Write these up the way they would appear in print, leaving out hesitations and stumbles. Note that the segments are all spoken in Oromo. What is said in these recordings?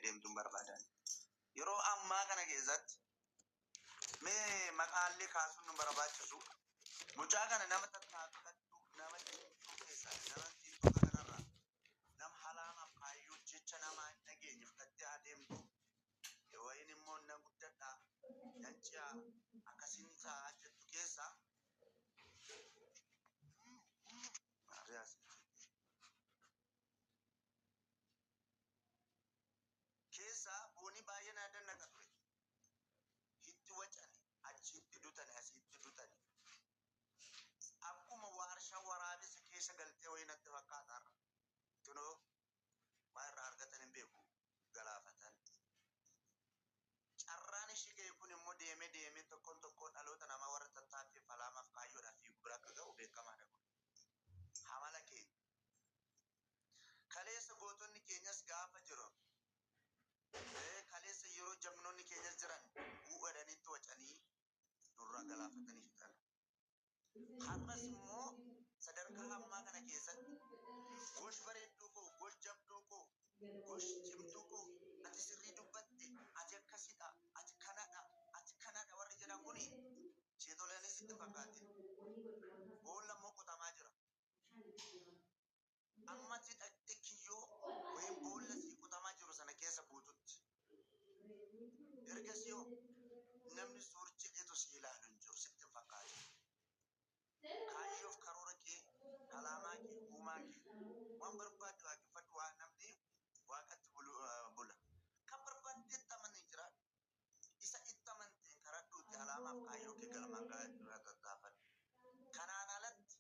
deemtuun barbaadan. Yeroo ammaa kana keessatti mee maqaallee kaasuun nu barbaachisu. Mucaa kana nama tattaafatu nama xixiqqoo keessaa nama xixiqqoo kanarraa nama halaamaaf kaayyoo jecha nama hin dhageenye fudhattee adeemtu wayin immoo nan guddadhaa nan ci'aa akkasiin ta'a jettu keessaa boonii baay'ee na dandaqa ture. Hitti wacani achitti dutani asitti dutani. Akkuma waarshaa waraabessa keessa galtee wayinatti fakkaatarra. Tunoo waa irraa argatan hin beeku galaafatan. Carraan ishii ga'e kun immoo deemee tokkoon dhaloota nama warra tattaaffii falaamaaf kaayyoodhaaf fiigu bira akka ga'u beekamaadha kun. Hamala keenya. Kaleessa gootonni keenyas gaafa jiru. Kaleessa yeroo jabnoonni keenyas jiran bu'uudhanitti wacanii nurraa galaafatanii fixan. Har'as immoo sadarkaa ammaa kana keessatti gosh bareedduu koo, gosh jabduu koo, gosh cimtuu koo, ati sirrii dubbatte, ati akkasidha, ati kanadha warri jedhan kuni seetoleenis itti fakkaatin. Boolla immoo qotamaa jira. Ammatti dhaqxe kiyyoo wayim boolla sii qotamaa jiru sana keessa buututti. Ergas yoo namni suur jedheetu si ilaalu hin jiru sitti hin fakkaatu. Kaayyoof karoora kee, alaamaa kee, uumaa kee waan barbaaddu waaqeffadhu waan namni waaqatti bula. Kan barbaadde itti amanni jira. Isa itti amanteen karadhuutti alaamaaf kaayyoo kee galmaan gahaa tattaafadhu. Kanaan alatti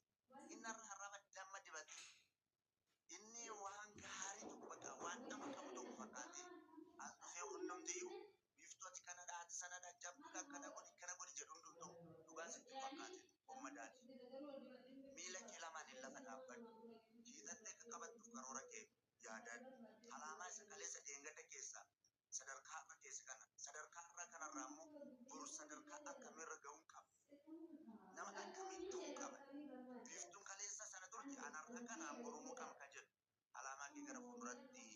inni har'a damma dibate. Inni waan gaarii tokko bakka waan nama qabu tokko fakkaate as dhufee hundumtiyyuu biftuu ati kanadha ati sanadha jabduudha kana godhi jedhu hundumtuu dhugaan sitti fakkaate ummadaati. Miila kee lamaan hin lafa dhaabbadhu. Hiixattee akka qabattuuf karoora kee yaadadhu. Alaamaa isa kaleessa deengada keessaa sadarkaa irra keessa kana sadarkaa irra kanarraa immoo boru sadarkaa akkamiirra ga'uun qaba. Nama akkamiin ta'uu qaba. Biftuun kaleessa sana turte anarra kanaan borumuu qaba kan jedhu. Alaamaa kee gara fuulduratti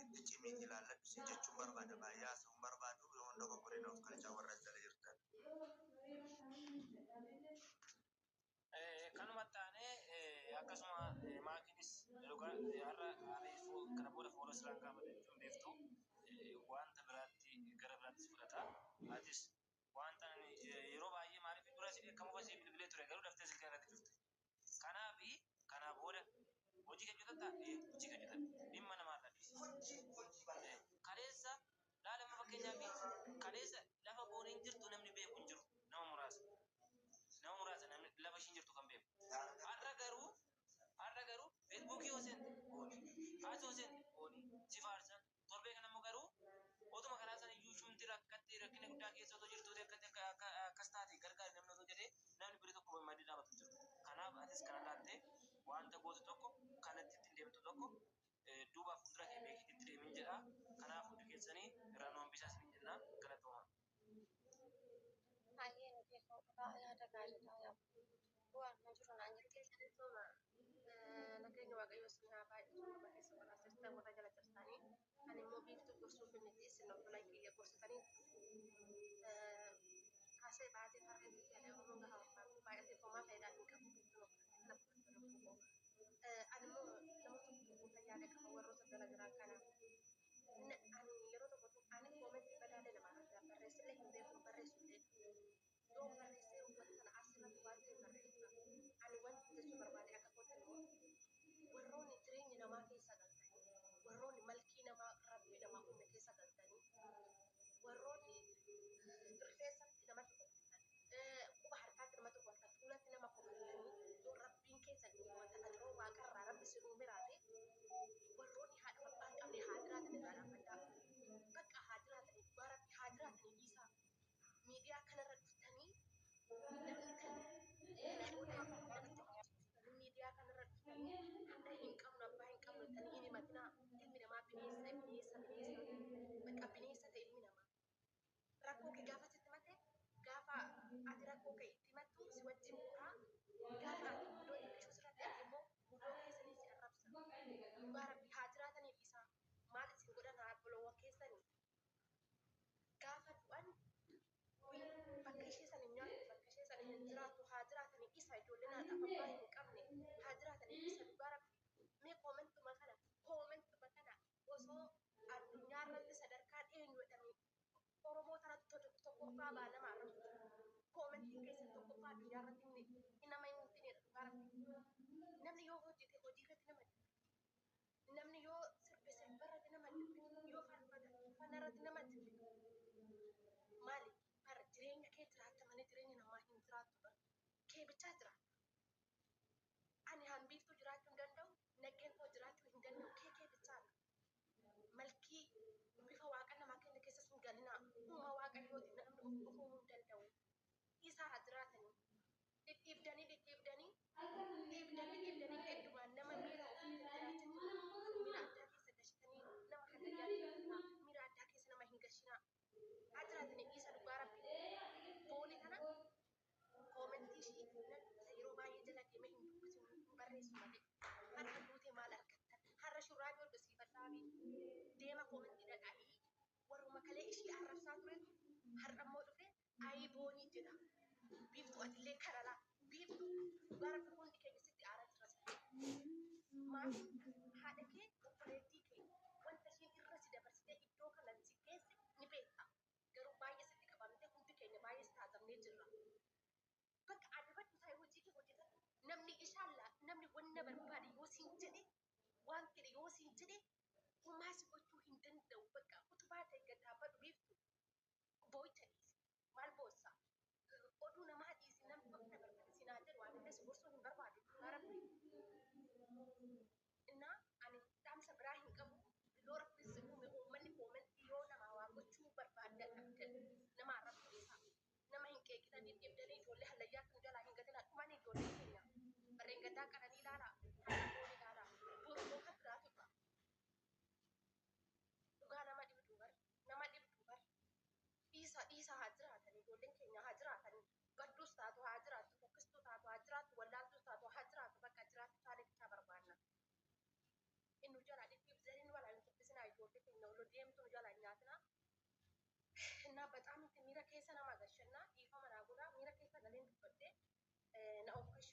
itti cimiiti ilaalladhu si jechuun barbaada. Baay'ee haasa'uun barbaadu yoo hunda qoqqoreen of qalchaa warra jala jirtan. Kanuma taanee akkasuma maakiinis yookaan har'a kana booda fuula siraan qabatee beektu wanta biraatti gara biraattis fudhata. Atis wanta yeroo baay'ee maaliif dura si beekamu basii bilbilee ture garuu daftee silkee irratti dhufte. Kanaa booda hojii kan hojjetan hojii kan hojjetan dhimma namaarra dhiisi. Kaleessa laalama fakkeenyaaf kaleessa lafa booniin jirtu namni beeku hin jiru nama muraasa namni lafa ishiin jirtu kan beeku. Har'a garuu feesbuukii yoo seente booni haati yoo seente booni si faarsan torbee kana immoo garuu otuma kanaa sana iyyuu shumti rakkatti rakkina guddaa keessa otoo jirtu akkas taate gargaari namni otoo jedhee namni biri tokko maddii dhaabatu jiru. Kanaaf atis kana laattee wanta gootu tokko kanatti ittiin deemtu tokko duubaaf fuuldura kee beekitti itti deemin jedha. Kanaaf hundi keessanii irraan oombisaas ni jenna galatooma. Baay'ee nuti yaada gaariidha yaabbu. Waan na jiru naan jettee sanatuma nageenya waaqayyoo sinaa baay'ee nama keessa waraasista warra jala cabsanii kan immoo biiftuu gorsuuf inni isin obbolaa kiyya gorsitanii kaasee baatee farreen itti yaadee oromoo gahaa warfaatu baay'atee homaa faayidaa hin qabu. Ani immoo nama tokko fayyaada qaba warroota dalagaa kana. Ani yeroo tokko ani koometti badaadee namaa irraa barreessillee hin beeku barreessullee. Yoo barreessee uffata kana asirratti waan ta'e barreessa. Ani wanti jechuu barbaade akka kootti immoo warroonni jireenya namaa keessa galtanii warroonni malkii namaa rabbii namaa uume keessa galtanii warroonni rifeensatti namatti kolfitan quba harkaatti namatti kolfatan fuulatti nama kolfatanii yoo rabbiin keessa wanta kan yeroo waaqarraa rabbi si uume raate warroonni haadha abbaa hin qabne haa jiraatan irraa dhaabbataa. Bakka haa jiraatanii dhugaa rabbi haa jiraatanii dhiisaa. Miidiyaa kanarra dhuftanii namni kan miidiyaa kanarra dhuftanii haadha hin qabnu abbaa hin qabnu jettanii hin himatinaa. Ilmi namaa bineensa bakka bineensa ta'e ilmi namaa. Rakkoo kee gaafa sitti himate gaafa ati rakkoo kee itti himattu si wajjin bu'aa gaafa ati gudoo hir'isuu sirratti ati immoo gudoo keessanii si arrabsa. Dhugaa rabbi haa jiraatanii dhiisaa. Maal isin sabaa nama arrabsu koomentiin keessan tokkoffaa addunyaa irratti nama hin mul'inedha dhugaa rabbi namni yoo hojjete hojii irratti nama dibbitu namni yoo sirbe sirba irratti nama dibbitu yoo faarfata faarfannaa irratti nama dibbitu maali bara jireenya kee jiraatta malee jireenya namaa hin jiraattu kee bichaa jiraata ani hanbiiftuu jiraachuu hin danda'u naggeen koo jiraachuu hin danda'u kee bichaadha malkii bifa waaqa namaa kenna keessas hin galinaa uuma waaqayyooti namni of dhufuu hin danda'u isaa haa jiraatanii dhidhiibdanii giddumaan nama miira ofii jiraachanii miira addaa keessa gashitanii nama kan tajaajilaa miira addaa keessa nama hin gashinaa haa jiraatanii isa dhugaa rabbi booni kana koomentii ishii yeroo baay'ee jala deemee hin dubbisu hin barreessu malee har'a duutee maal argattan har'a shurraabii hodhosiifadhaabii deema koomentii dhaqanii warruma kalee ishii arrabsaa turetu har'a immoo dhufe ayii boonii jedha biiftuu atillee karalaa biiftuu dhugaa rabbi hundi keenya sitti aaraa jira maaf haadha kee obboleettii kee wanta ishiin irra si dabarsitee iddoo kanan si geesse ni beekta garuu baay'ee sitti qabamtee hundi keenya baay'ee si taasifnee jirra bakka adabadhu taa'ee hojii kee hojjetatu namni ishaallaa namni wanna barbaade yoo siin jedhe waan fedhe yoo siin jedhe homaa si gochuu hin danda'u bakka utubaa ta'e gad dhaabbadhu biiftu boo'icha dhiisi maal boossaa oduu namaa dhiisi namni bakka barbaade sinaa jedhu waan illee si gorsuu hin barbaade dhugaa rabbi innaa ani dhaamsa biraa hin qabu yoo rabbi si uume uummanni koomentii yoo namaa waa gochuu barbaadda dhabdan nama arrabsiisa nama hin qeeqitan dhibdanii ijoollee hallayyaa kan jalaa hin gatinaa dhumaan ijoollee keenya barreen gaddaa qaranii ilaalaa har'a foon ilaalaa boroo kan biraatu ta'a dhugaa nama dhibduu bar dhiisa haa jiraatan ijoolleen keenya haa jiraatan badduus taatu haa jiraattu fokkistuu taatu haa jiraattu wallaaltuus taatu haa jiraattu bakka jiraattu taane bichaa barbaanna inni jalaa dhibdanii nu walaa hin dubbisinaa ijoollee keenya olo deemtu nu jalaa hin nyaatinaa እና በጣም ሚራ ከሰ ነማ ገሸና ይፋ መናጉዳ ሚራ ከሰ ገሌን ዱበቴ ና ኦፍከሻ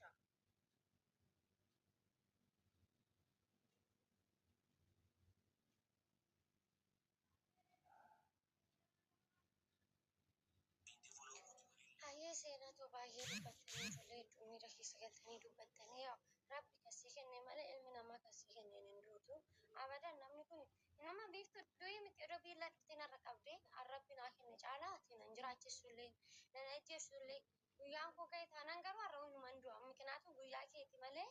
haye seena to baay'ee dubbattanii ijoollee hedduu miira keessa galtanii dubbattanii yaa rabbi kasii kenne malee ilmi namaa kasii kenneen hin duutu abadan namni kun nama biiftu du'i miti yeroo biillaa dhuftee narra qabdee arrabbi naa kenne caalaa ati nan jiraachisullee nan ajjeesullee guyyaan koo ka'e taanaan garuu har'a hundumaan du'a mikinaatu guyyaa keeti malee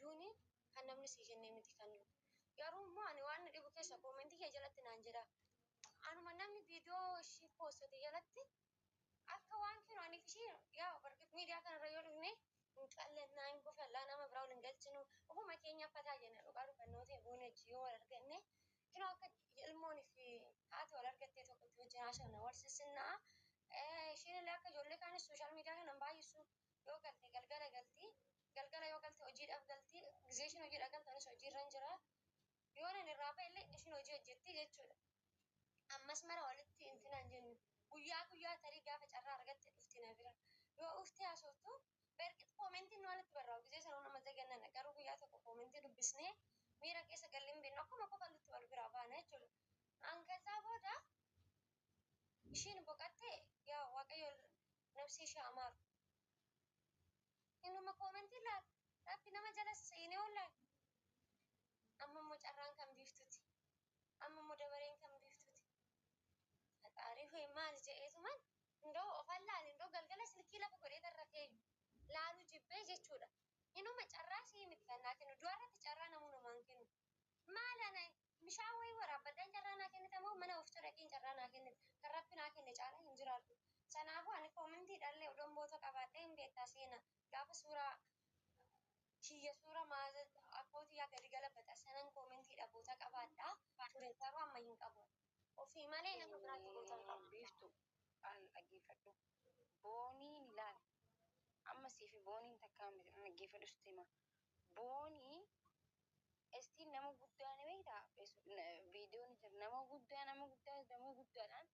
duuni kan namni sii kennee miti kan du'u garuu immoo ani waan dhibu keessa koomentii kee jalatti naan jedha anuma namni viidiyoo ishii poostate jalatti akka waan kinu ani ishii yaa barkit miidiyaa kanarra yoo dhufne hin qallannaa hin gofallaa nama biraa waliin galchinu ofuma keenya fataa jenna dhugaa dhufannoo ta'e boonejii yoo wal arganne kinoo akka ilmoon fi haati wal argattee tokkotti wajjin haasofna wal sissinnaa ishiin illee akka ijoollee kaanis sooshaal miidiyaa kanan baay'isu yoo galte galgala yoo galte hojiidhaaf galti gizee ishiin hojiidhaaf galtu anis hojiirra hin jira yoo nan irraa ba'e illee ishiin hojii hojjetti jechuudha ammas mara walitti intinaan jennu guyyaa tarii gaafa carraa argatte dhufti na bira yoo dhufti haasoftu berqit koomentiin nu walitti barraa'u gizee sanuu nama zagannana garuu guyyaa tokko koomentii dubbisnee miira keessa galleen beeknu akkuma qofallutti wal biraa baana jechuudha hangasaa booda ishiin boqatte yaa waaqayyo nabsii ishee amaaru innuma koomentii laal rabbi nama jala seenee oollaan amma immoo carraan kan biiftuti amma immoo dabareen kan biiftuti haxaarii ho'i maal jedheetuman indoo ofan laal indoo galgala silkii lafa godhee darra keeyyu laalu jibbee jechuudha inuma carraa sii miti kan naa kennu du'arratti carraa namuu namaan kennu maal ana bishaan wayii waraabbadhaan carraa naa kennite moo mana ofiitu dhaqiin carraa naa kennite kan rabbi naa kenne caala hin jiraatu sanaafuu ani koomentiidhaallee odomboota qabaadhee hin beektaa seena gaafa suuraa kiyya suura maaza akkootii yaa gadi galabbata sanan koomentii dhaboota qabaadhaa ture garuu amma hin qabu ofii malee nama biraatti gootan qabu biiftu an dhaggeeffadhu booniin ilaal amma siifi booniin takkaa miti an dhaggeeffadhu sitti hima boonii estiin nama guddaa ni beektaa viidiyoon jira nama guddaadhaan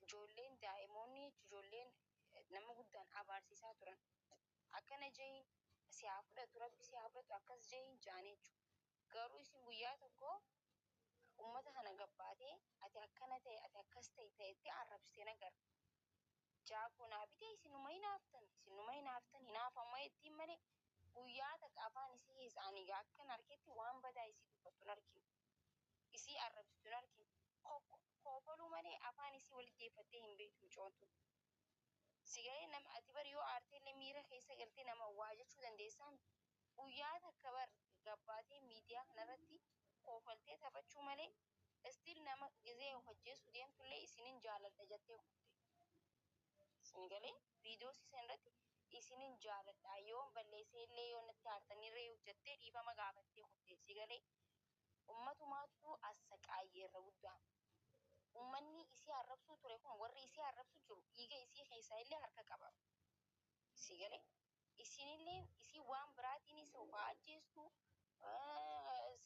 ijoolleen daa'imoonni ijoolleen nama guddaan abaarsiisaa turan akkana jehin si haa fudhatu rabbi si haa fudhatu akkas jehin jaanii jechuudha garuu isin guyyaa tokko ummata kana gabbaatee ati akkana ta'e ati akkas ta'e ta'etti arrabsitee nagar jaakoo naa bitee isinuma hinaafammoo ittiin malee guyyaa takka afaan isii keessa ani akkan harketti waan badaa isii dubbattu hin argine. Isii arrabsitu hin argine. Kofoluu malee afaan isii walitti deeffattee hin beektu mucoon tun. Sigalee nama ati bari yoo aarteellee miira keessa galtee nama waa jechuu dandeessaa guyyaa takka bar gabbaatee miidiyaa kanarratti kofaltee taphachuu malee istiin nama gizee hojjeessu deemtullee isinin jaaladha jettee kutte. Sigalee viidiyoo siisan irratti isinin jaaladha yoo balleesseellee yoo natti aartanirree jettee dhiifama gaafattee kutte. Sigalee ummatumaatu assaqaayyeerra guddaa. Ummanni isii arrabsuu ture kun warri isii arrabsu jiru dhiiga isii keessaa illee harka qaba. Sigalee isinillee isii waan biraatiinis ufaa ajjeestu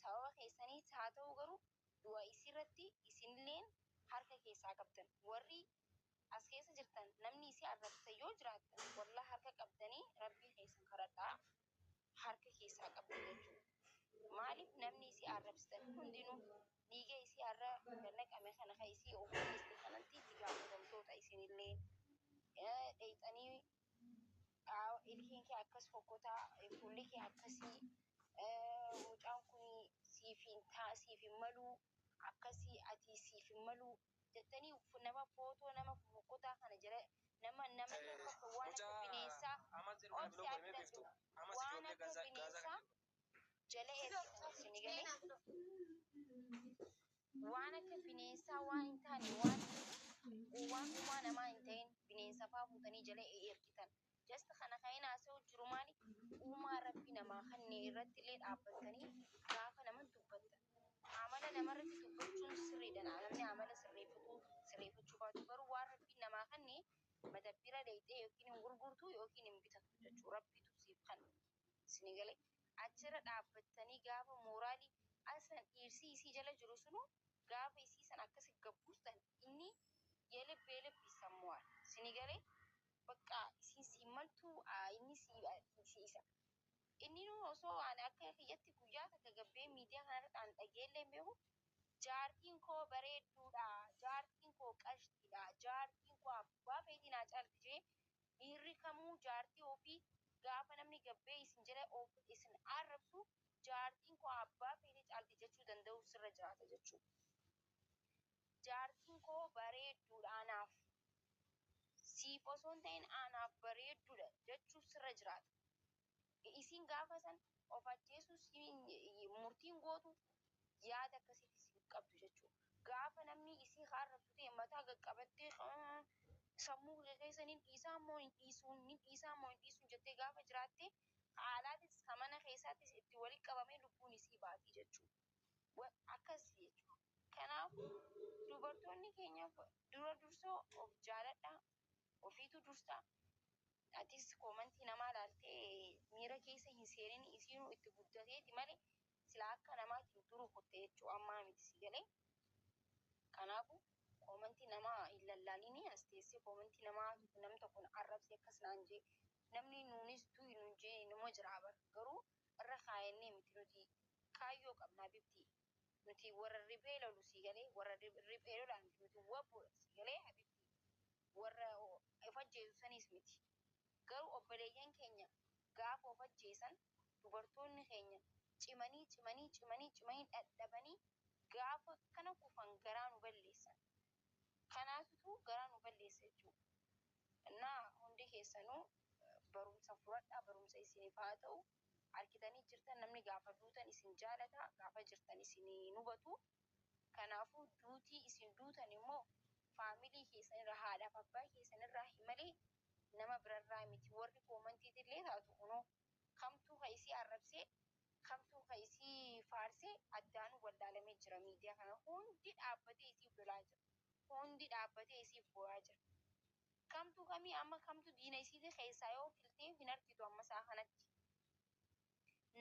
sababa keessaniis haa ta'u garuu du'a isiirratti isinilleen harka keessaa qabdan. Warri as keessa jirtan namni isii arrabsa yoo jiraattan wallaa harka qabdanii rabbii keessan kadhadhaa harka keessaa qabdan jechuudha. Maaliif namni isii arrabsitan hundinuu dhiiga isii har'a gannaqame kana kan isii ofiisti kanatti itti gaafatamtoota isinillee dheeyxanii ilkeen kee akkas fokkotaa fuulli kee akkasii mucaan kun siif hin maluu akkasii ati siif hin maluu jettanii nama footoo nama fokkotaa kana jala nama tokko waan akka bineensaa obsi adda waan akka bineensaa jala ergitan sinigalee waan akka bineensaa waan hin taane waan uumaa namaa hin ta'in bineensa faa fuutanii jala ergitan. Jasta kana kan haasa'u jiru maali? Uumaa rabbi namaa kanneen irratti illee dhaabbatanii gaafa nama dubbattan. Amala namarratti dubbachuun sirriidha. Namni amala sirreeffachuu baatu garuu waan rabbi namaa kanneen madabbira dheeyxee yookiin hin gurgurtu yookiin hin bitatu jechuudha. Rabbitu siif kan sinigalee achirra dhaabbattanii gaafa mooraalii asan dhiirsii isii jala jiru sunu gaafa isii san akkasi gabbuustan inni የልቤ ልብ ይሰማዋል sinigalee bakka isin simmaltuu inni siisa inni nu osoo ani akka kiyyatti guyyaa takka gabbee miidiyaa kanarratti an dhageellee beeku jaartiin koo bareedduudha jaartiin koo qashtiidha jaartiin koo abbaa feetii naa caalti jee dhiirri kamuu jaartii ofii gaafa namni gabbee isin jala isin arrabsu jaartiin koo abbaa feetii caalti jechuu danda'u sirra jiraata jechuudha. Jaartiin koo bareedduudha anaaf siif osoo hin ta'in anaaf bareedduudha jechuun sirra jiraata. Isin gaafa san of ajjeesuus murtiin gootu yaada akkasiitti siif qabdu jechuudha. Gaafa namni isii arrabsu ta'e mataa qaqqabattee sammuu keessaniin dhiisaa moo hin dhiisuun jettee gaafa jiraatte haalaatis kan mana keessaattis itti walitti qabamee lubbuun isii baati jechuudha. Akkas jechuudha. Kanaafuu dubartoonni keenya dura dursoo of jaaladhaa ofiitu dursaa atis koomantii namaa laaltee miira keessa hin seenin isiinuu itti guddateeti malee sila akka namaatiin duruu kutte jechuu ammaa miti sigalee kanaafuu koomantii namaa hin lallaalinii as teessee koomantii namaa nam tokkoon arrabsee akkas naan jee namni nuunis du'i nuun jee nama jiraabar garuu irra kaayannee miti nuti kaayyoo qabnaa bifti nuti warra riphee lolu sigalee warra riphee lolaan nuti wabbuudha sigalee habibti warra of ajjeesu sanis miti garuu obboleeyyan keenya gaafa of ajjeesan dubartoonni keenya cimanii dadhabanii gaafa kana kufan garaa nu balleessan kanaafuu garaa nu balleessa jechuudha. Innaa hundi keessanuu barumsa fudhadhaa barumsa isiniif haa ta'u. Arkitanii jirtan namni gaafa duutan isin jaalata gaafa jirtan isin hubatu kanaafuu duutii isin duutan immoo faamilii keessanirraa haadhaaf abbaa keessanirraa malee nama birarraa miti warri koomantiitillee taatu kunoo kamtuu ka isii arrabsee kamtuu ka isii faarsee addaanuu wallaalamee jira miidiyaa kana hundi dhaabbatee isiif lolaa jira hundi dhaabbatee isiif boo'aa jira kamtuu kamii amma kamtuu diina isiitii keessaa yoo filtee hin argitu amma isaa kanatti.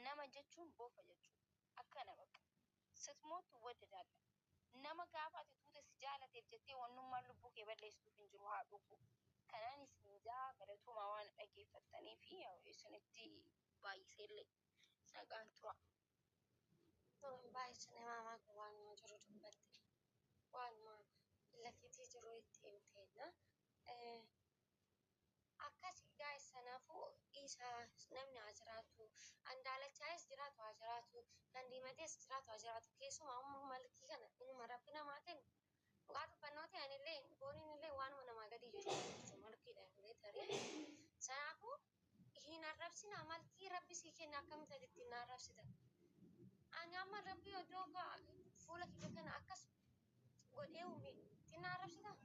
Nama jechuun bofa jechuudha. Akkana bakka. Sitmootu waddadaadha. Nama gaafa ati tuute si jaalateef jettee wannummaan lubbuu kee balleessuuf hin jiru haa dhufu. Kanaan isin galatoomaa waan dhaggeeffattanii fi isinitti baay'iseellee nagaan tura. Baay'isanii maamaa waan jiru dubbatte waanuma lafiitii jiru itti himteenna. isaa namni haa jiraatu. An daalachaayis jiraatu haa jiraatu. Kan diimatees jiraatu haa jiraatu. Keessumaa umma malkii kana inuma rabbi namaa kennu. Dhugaa dubbannootii anillee booniin illee waanuma namaa gadii jechuudha. Malkiidha illee tarii. Kanaafuu hin arrabsinaa malkii rabbi sii kenna akkamitti ati ittiin na arrabsita? Ani amma rabbi iddoo fuula kiyya kana akkas godhee uume ittiin na arrabsita?